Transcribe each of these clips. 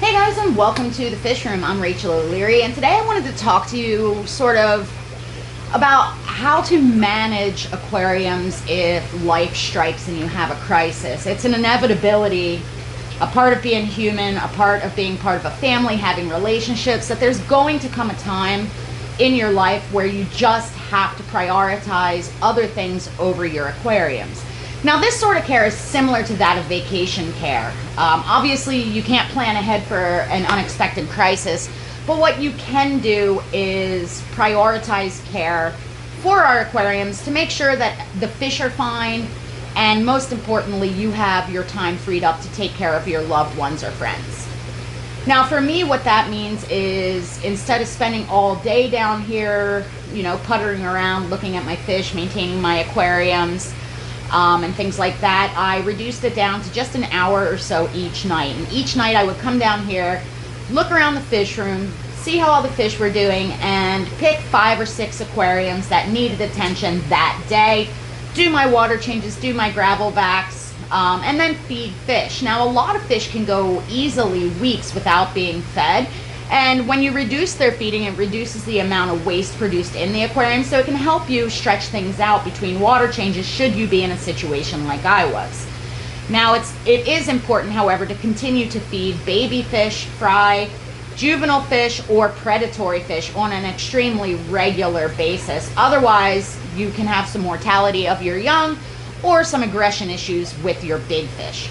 Hey guys, and welcome to the Fish Room. I'm Rachel O'Leary, and today I wanted to talk to you sort of about how to manage aquariums if life strikes and you have a crisis. It's an inevitability, a part of being human, a part of being part of a family, having relationships, that there's going to come a time in your life where you just have to prioritize other things over your aquariums. Now, this sort of care is similar to that of vacation care. Obviously, you can't plan ahead for an unexpected crisis, but what you can do is prioritize care for our aquariums to make sure that the fish are fine, and most importantly, you have your time freed up to take care of your loved ones or friends. Now, for me, what that means is instead of spending all day down here, puttering around, looking at my fish, maintaining my aquariums, and things like that, I reduced it down to just an hour or so each night. And each night I would come down here, look around the fish room, see how all the fish were doing, and pick 5 or 6 aquariums that needed attention that day, do my water changes, do my gravel vacs, and then feed fish. Now, a lot of fish can go easily weeks without being fed. And when you reduce their feeding, it reduces the amount of waste produced in the aquarium, so it can help you stretch things out between water changes should you be in a situation like I was. Now, it is important, however, to continue to feed baby fish, fry, juvenile fish, or predatory fish on an extremely regular basis. Otherwise, you can have some mortality of your young or some aggression issues with your big fish.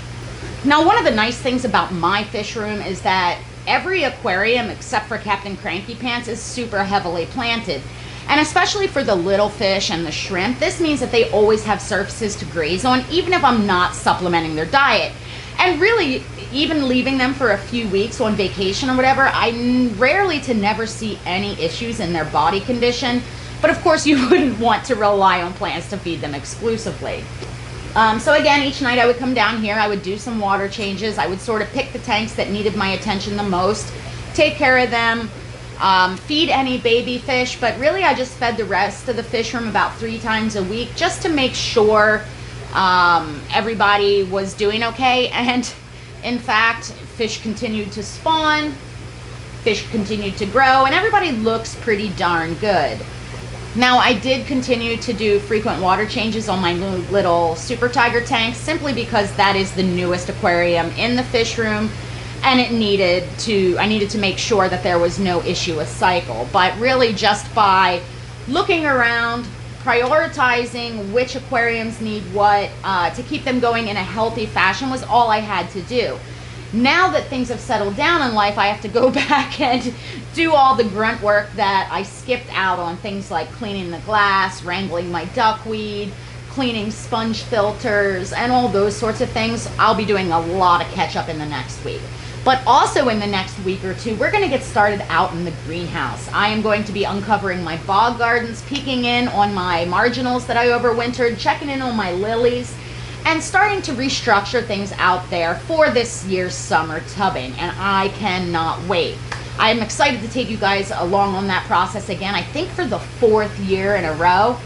Now, one of the nice things about my fish room is that every aquarium except for Captain Cranky Pants is super heavily planted. And especially for the little fish and the shrimp, this means that they always have surfaces to graze on, even if I'm not supplementing their diet. And really, even leaving them for a few weeks on vacation or whatever, I rarely to never see any issues in their body condition. But of course, you wouldn't want to rely on plants to feed them exclusively. So again, each night I would come down here, I would do some water changes, I would sort of pick the tanks that needed my attention the most, take care of them, feed any baby fish, but really I just fed the rest of the fish room about 3 times a week just to make sure everybody was doing okay. And in fact, fish continued to spawn, fish continued to grow, and everybody looks pretty darn good. Now, I did continue to do frequent water changes on my little Super Tiger tanks simply because that is the newest aquarium in the fish room, and I needed to make sure that there was no issue with cycle. But really, just by looking around, prioritizing which aquariums need what to keep them going in a healthy fashion was all I had to do. Now that things have settled down in life, I have to go back and do all the grunt work that I skipped out on, things like cleaning the glass, wrangling my duckweed, cleaning sponge filters, and all those sorts of things. I'll be doing a lot of catch up in the next week. But also in the next week or two, we're going to get started out in the greenhouse. I am going to be uncovering my bog gardens, peeking in on my marginals that I overwintered, checking in on my lilies, and starting to restructure things out there for this year's summer tubbing, and I cannot wait. I'm excited to take you guys along on that process again, I think for the 4th year in a row.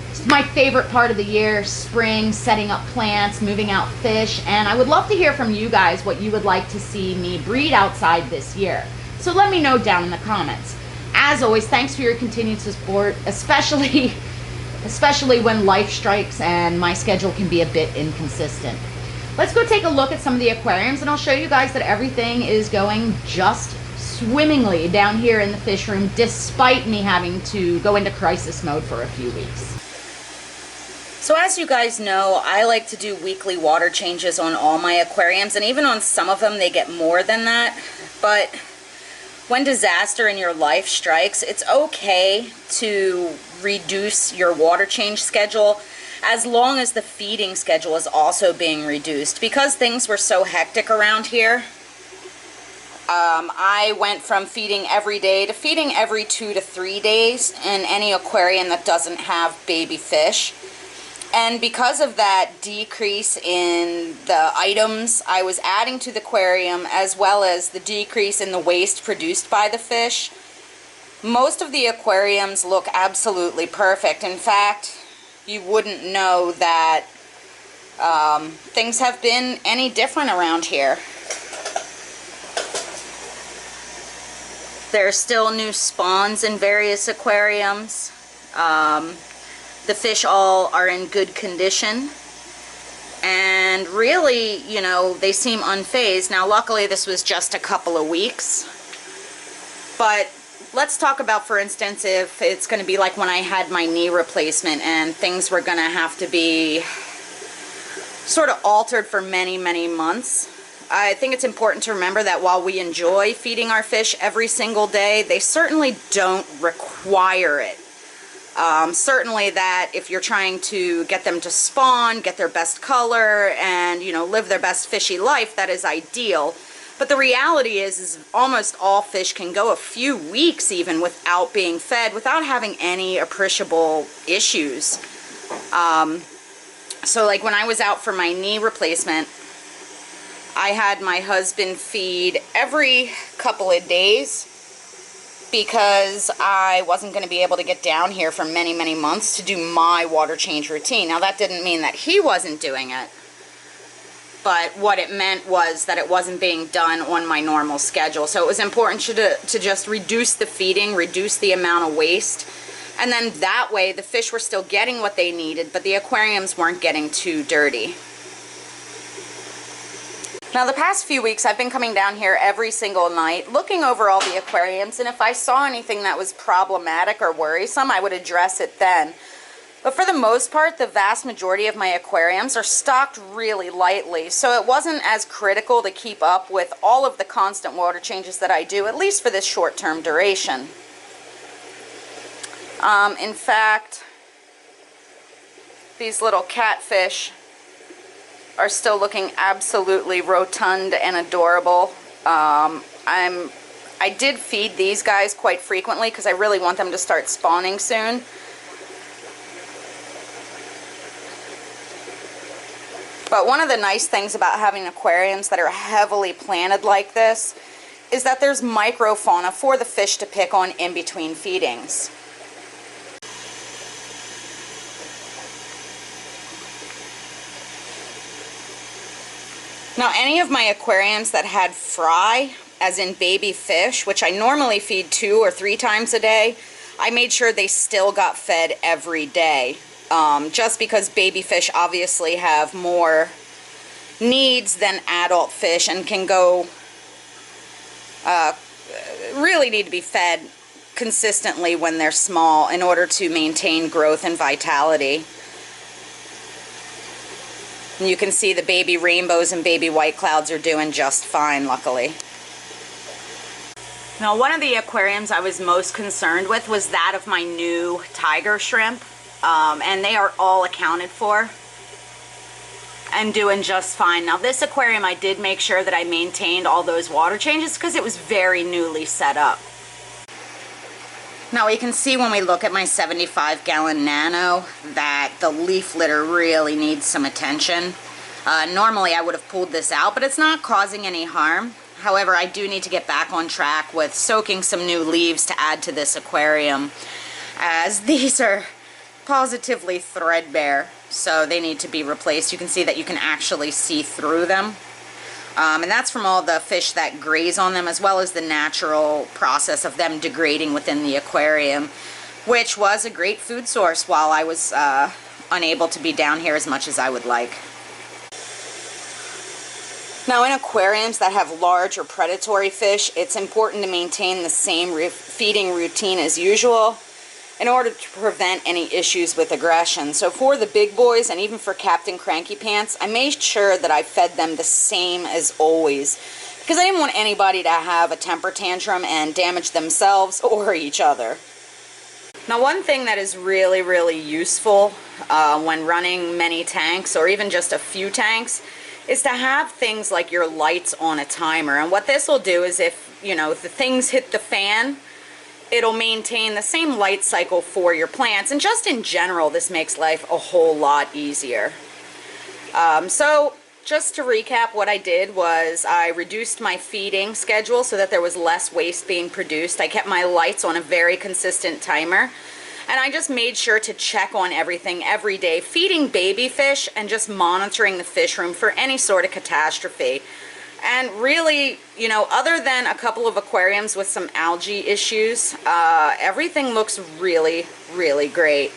It's my favorite part of the year, spring, setting up plants, moving out fish, and I would love to hear from you guys what you would like to see me breed outside this year. So let me know down in the comments. As always, thanks for your continued support, especially when life strikes and my schedule can be a bit inconsistent. Let's go take a look at some of the aquariums, and I'll show you guys that everything is going just swimmingly down here in the fish room, despite me having to go into crisis mode for a few weeks. So as you guys know, I like to do weekly water changes on all my aquariums, and even on some of them they get more than that. But when disaster in your life strikes, it's okay to reduce your water change schedule as long as the feeding schedule is also being reduced. Because things were so hectic around here, I went from feeding every day to feeding every 2 to 3 days in any aquarium that doesn't have baby fish. And because of that decrease in the items I was adding to the aquarium, as well as the decrease in the waste produced by the fish, most of the aquariums look absolutely perfect. In fact, you wouldn't know that things have been any different around here. There are still new spawns in various aquariums. The fish all are in good condition. And really, you know, they seem unfazed. Now, luckily, this was just a couple of weeks. But let's talk about, for instance, if it's going to be like when I had my knee replacement and things were going to have to be sort of altered for many, many months. I think it's important to remember that while we enjoy feeding our fish every single day, they certainly don't require it. Certainly that if you're trying to get them to spawn, get their best color, and, you know, live their best fishy life, that is ideal. But the reality is almost all fish can go a few weeks even without being fed, without having any appreciable issues. So like when I was out for my knee replacement, I had my husband feed every couple of days because I wasn't going to be able to get down here for many, many months to do my water change routine. Now that didn't mean that he wasn't doing it, but what it meant was that it wasn't being done on my normal schedule. So it was important to just reduce the feeding, reduce the amount of waste, and then that way the fish were still getting what they needed, but the aquariums weren't getting too dirty. Now the past few weeks I've been coming down here every single night looking over all the aquariums, and if I saw anything that was problematic or worrisome, I would address it then. But for the most part, the vast majority of my aquariums are stocked really lightly, so it wasn't as critical to keep up with all of the constant water changes that I do, at least for this short-term duration. In fact, these little catfish are still looking absolutely rotund and adorable. I did feed these guys quite frequently because I really want them to start spawning soon. But one of the nice things about having aquariums that are heavily planted like this is that there's microfauna for the fish to pick on in between feedings. Now, any of my aquariums that had fry, as in baby fish, which I normally feed 2 or 3 times a day, I made sure they still got fed every day. Just because baby fish obviously have more needs than adult fish and can go, really need to be fed consistently when they're small in order to maintain growth and vitality. And you can see the baby rainbows and baby white clouds are doing just fine, luckily. Now, one of the aquariums I was most concerned with was that of my new tiger shrimp. And they are all accounted for and doing just fine. Now, this aquarium, I did make sure that I maintained all those water changes because it was very newly set up. Now, you can see when we look at my 75-gallon nano that the leaf litter really needs some attention. Normally, I would have pulled this out, but it's not causing any harm. However, I do need to get back on track with soaking some new leaves to add to this aquarium, as these are positively threadbare, so they need to be replaced. You can see that you can actually see through them. And that's from all the fish that graze on them, as well as the natural process of them degrading within the aquarium, which was a great food source while I was unable to be down here as much as I would like. Now, in aquariums that have large or predatory fish, it's important to maintain the same feeding routine as usual in order to prevent any issues with aggression. So for the big boys, and even for Captain Cranky Pants, I made sure that I fed them the same as always, because I didn't want anybody to have a temper tantrum and damage themselves or each other. Now, one thing that is really, really useful when running many tanks, or even just a few tanks, is to have things like your lights on a timer. And what this will do is, if, you know, if the things hit the fan, it'll maintain the same light cycle for your plants, and just in general, this makes life a whole lot easier. So just to recap, what I did was I reduced my feeding schedule so that there was less waste being produced. I kept my lights on a very consistent timer, and I just made sure to check on everything every day, feeding baby fish and just monitoring the fish room for any sort of catastrophe. And really, you know, other than a couple of aquariums with some algae issues, everything looks really, really great.